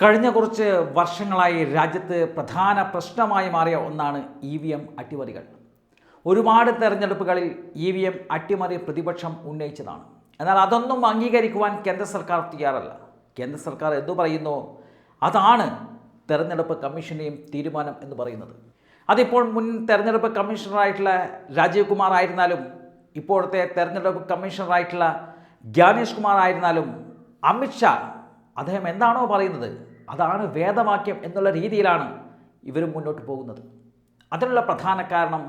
കഴിഞ്ഞ കുറച്ച് വർഷങ്ങളായി രാജ്യത്ത് പ്രധാന പ്രശ്നമായി മാറിയ ഒന്നാണ് EVM അട്ടിമറികൾ. ഒരുപാട് തെരഞ്ഞെടുപ്പുകളിൽ EVM അട്ടിമറി പ്രതിപക്ഷം ഉന്നയിച്ചതാണ്. എന്നാൽ അതൊന്നും അംഗീകരിക്കുവാൻ കേന്ദ്ര സർക്കാർ തയ്യാറല്ല. കേന്ദ്ര സർക്കാർ എന്തു പറയുന്നു അതാണ് തെരഞ്ഞെടുപ്പ് കമ്മീഷൻ്റെയും തീരുമാനം എന്ന് പറയുന്നത്. അതിപ്പോൾ മുൻ തെരഞ്ഞെടുപ്പ് കമ്മീഷണറായിട്ടുള്ള രാജീവ് കുമാർ ആയിരുന്നാലും ഇപ്പോഴത്തെ തെരഞ്ഞെടുപ്പ് കമ്മീഷണറായിട്ടുള്ള ജ്ഞാനേഷ് കുമാർ ആയിരുന്നാലും അമിത്ഷാ അദ്ദേഹം എന്താണോ പറയുന്നത് അതാണ് വേദവാക്യം എന്നുള്ള രീതിയിലാണ് ഇവരും മുന്നോട്ട് പോകുന്നത്. അതിനുള്ള പ്രധാന കാരണം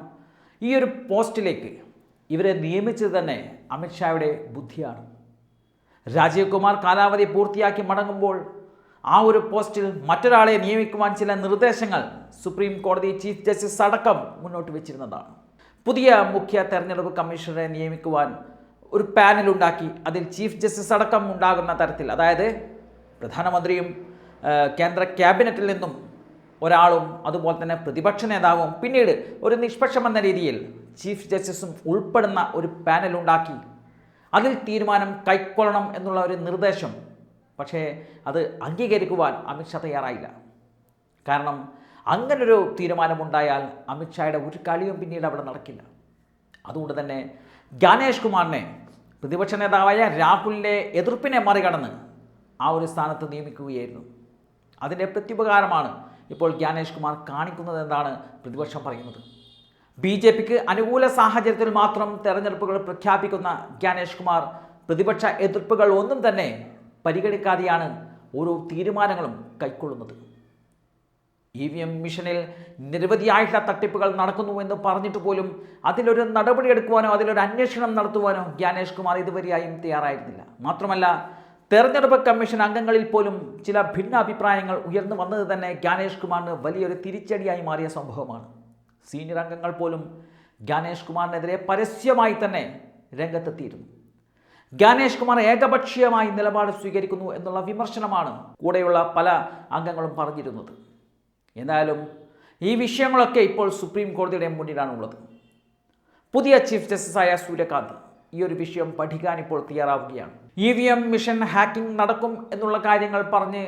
ഈ ഒരു പോസ്റ്റിലേക്ക് ഇവരെ നിയമിച്ചത് തന്നെ അമിത്ഷായുടെ ബുദ്ധിയാണ്. രാജീവ് കുമാർ കാലാവധി പൂർത്തിയാക്കി മടങ്ങുമ്പോൾ ആ ഒരു പോസ്റ്റിൽ മറ്റൊരാളെ നിയമിക്കുവാൻ ചില നിർദ്ദേശങ്ങൾ സുപ്രീം കോടതി ചീഫ് ജസ്റ്റിസ് അടക്കം മുന്നോട്ട് വെച്ചിരുന്നതാണ്. പുതിയ മുഖ്യ തെരഞ്ഞെടുപ്പ് കമ്മീഷണറെ നിയമിക്കുവാൻ ഒരു പാനൽ ഉണ്ടാക്കി അതിൽ ചീഫ് ജസ്റ്റിസ് അടക്കം ഉണ്ടാകുന്ന തരത്തിൽ, അതായത് പ്രധാനമന്ത്രിയും കേന്ദ്ര ക്യാബിനറ്റിൽ നിന്നും ഒരാളും അതുപോലെ തന്നെ പ്രതിപക്ഷ നേതാവും പിന്നീട് ഒരു നിഷ്പക്ഷമെന്ന രീതിയിൽ ചീഫ് ജസ്റ്റിസും ഉൾപ്പെടുന്ന ഒരു പാനൽ ഉണ്ടാക്കി അതിൽ തീരുമാനം കൈക്കൊള്ളണം എന്നുള്ള ഒരു നിർദ്ദേശം. പക്ഷേ അത് അംഗീകരിക്കുവാൻ അമിത്ഷാ തയ്യാറായില്ല. കാരണം അങ്ങനൊരു തീരുമാനമുണ്ടായാൽ അമിത്ഷായുടെ ഒരു കളിയും പിന്നീട് അവിടെ നടക്കില്ല. അതുകൊണ്ട് തന്നെ ജ്ഞാനേഷ് കുമാറിനെ പ്രതിപക്ഷ നേതാവായ രാഹുലിൻ്റെ എതിർപ്പിനെ മറികടന്ന് ആ ഒരു സ്ഥാനത്ത് നിയമിക്കുകയായിരുന്നു. അതിൻ്റെ പ്രത്യുപകാരമാണ് ഇപ്പോൾ ജ്ഞാനേഷ് കുമാർ കാണിക്കുന്നത് എന്നാണ് പ്രതിപക്ഷം പറയുന്നത്. BJPക്ക് അനുകൂല സാഹചര്യത്തിൽ മാത്രം തെരഞ്ഞെടുപ്പുകൾ പ്രഖ്യാപിക്കുന്ന ജ്ഞാനേഷ് കുമാർ പ്രതിപക്ഷ എതിർപ്പുകൾ ഒന്നും തന്നെ പരിഗണിക്കാതെയാണ് ഓരോ തീരുമാനങ്ങളും കൈക്കൊള്ളുന്നത്. EVM മിഷനിൽ നിരവധിയായിട്ടുള്ള തട്ടിപ്പുകൾ നടക്കുന്നുവെന്ന് പറഞ്ഞിട്ട് പോലും അതിലൊരു നടപടിയെടുക്കുവാനോ അതിലൊരു അന്വേഷണം നടത്തുവാനോ ജ്ഞാനേഷ് കുമാർ ഇതുവരെയായും തയ്യാറായിരുന്നില്ല. മാത്രമല്ല തെരഞ്ഞെടുപ്പ് കമ്മീഷൻ അംഗങ്ങളിൽ പോലും ചില ഭിന്നാഭിപ്രായങ്ങൾ ഉയർന്നു വന്നത് തന്നെ ജ്ഞാനേഷ് കുമാറിന് വലിയൊരു തിരിച്ചടിയായി മാറിയ സംഭവമാണ്. സീനിയർ അംഗങ്ങൾ പോലും ജ്ഞാനേഷ് കുമാറിനെതിരെ പരസ്യമായി തന്നെ രംഗത്തെത്തിയിരുന്നു. ജ്ഞാനേഷ് കുമാർ ഏകപക്ഷീയമായി നിലപാട് സ്വീകരിക്കുന്നു എന്നുള്ള വിമർശനമാണ് കൂടെയുള്ള പല അംഗങ്ങളും പറഞ്ഞിരുന്നത്. എന്തായാലും ഈ വിഷയങ്ങളൊക്കെ ഇപ്പോൾ സുപ്രീം കോടതിയുടെ മുന്നിലാണുള്ളത്. പുതിയ ചീഫ് ജസ്റ്റിസായ സൂര്യകാന്ത് ഈ ഒരു വിഷയം പഠിക്കാൻ ഇപ്പോൾ തയ്യാറാവുകയാണ്. EVM മിഷൻ ഹാക്കിംഗ് നടക്കും എന്നുള്ള കാര്യങ്ങൾ പറഞ്ഞ്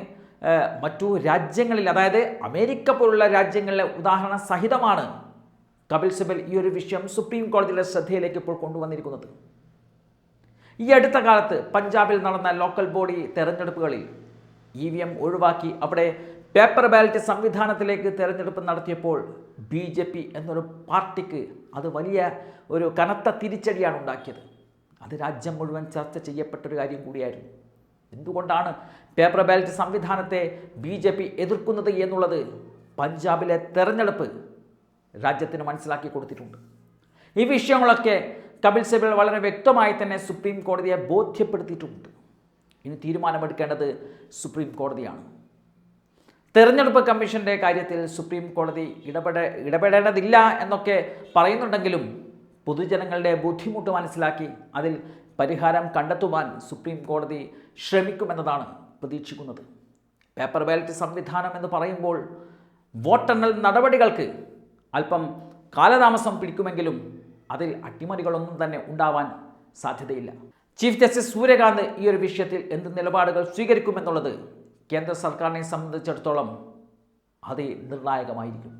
മറ്റു രാജ്യങ്ങളിൽ, അതായത് അമേരിക്ക പോലുള്ള രാജ്യങ്ങളിലെ ഉദാഹരണ സഹിതമാണ് കപിൽ സിബൽ ഈ ഒരു വിഷയം സുപ്രീം കോടതിയുടെ ശ്രദ്ധയിലേക്ക് ഇപ്പോൾ കൊണ്ടുവന്നിരിക്കുന്നത്. ഈ അടുത്ത കാലത്ത് പഞ്ചാബിൽ നടന്ന ലോക്കൽ ബോഡി തെരഞ്ഞെടുപ്പുകളിൽ EVM ഒഴിവാക്കി അവിടെ പേപ്പർ ബാലറ്റ് സംവിധാനത്തിലേക്ക് തെരഞ്ഞെടുപ്പ് നടത്തിയപ്പോൾ BJP എന്നൊരു പാർട്ടിക്ക് അത് വലിയ ഒരു കനത്ത തിരിച്ചടിയാണ് ഉണ്ടാക്കിയത്. അത് രാജ്യം മുഴുവൻ ചർച്ച ചെയ്യപ്പെട്ടൊരു കാര്യം കൂടിയായിരുന്നു. എന്തുകൊണ്ടാണ് പേപ്പർ ബാലറ്റ് സംവിധാനത്തെ BJP എതിർക്കുന്നത് എന്നുള്ളത് പഞ്ചാബിലെ തെരഞ്ഞെടുപ്പ് രാജ്യത്തിന് മനസ്സിലാക്കി കൊടുത്തിട്ടുണ്ട്. ഈ വിഷയങ്ങളൊക്കെ കപിൽ സിബൽ വളരെ വ്യക്തമായി തന്നെ സുപ്രീം കോടതിയെ ബോധ്യപ്പെടുത്തിയിട്ടുണ്ട്. ഇനി തീരുമാനമെടുക്കേണ്ടത് സുപ്രീം കോടതിയാണ്. തെരഞ്ഞെടുപ്പ് കമ്മീഷൻ്റെ കാര്യത്തിൽ സുപ്രീം കോടതി ഇടപെടേണ്ടതില്ല എന്നൊക്കെ പറയുന്നുണ്ടെങ്കിലും പൊതുജനങ്ങളുടെ ബുദ്ധിമുട്ട് മനസ്സിലാക്കി അതിൽ പരിഹാരം കണ്ടെത്തുവാൻ സുപ്രീം കോടതി ശ്രമിക്കുമെന്നതാണ് പ്രതീക്ഷിക്കുന്നത്. പേപ്പർ ബാലറ്റ് സംവിധാനം എന്ന് പറയുമ്പോൾ വോട്ടെണ്ണൽ നടപടികൾക്ക് അല്പം കാലതാമസം പിടിക്കുമെങ്കിലും അതിൽ അട്ടിമറികളൊന്നും തന്നെ ഉണ്ടാവാൻ സാധ്യതയില്ല. ചീഫ് ജസ്റ്റിസ് സൂര്യകാന്ത് ഈ ഒരു വിഷയത്തിൽ എന്ത് നിലപാടുകൾ സ്വീകരിക്കുമെന്നുള്ളത് കേന്ദ്ര സർക്കാരിനെ സംബന്ധിച്ചിടത്തോളം അത് നിർണായകമായിരിക്കും.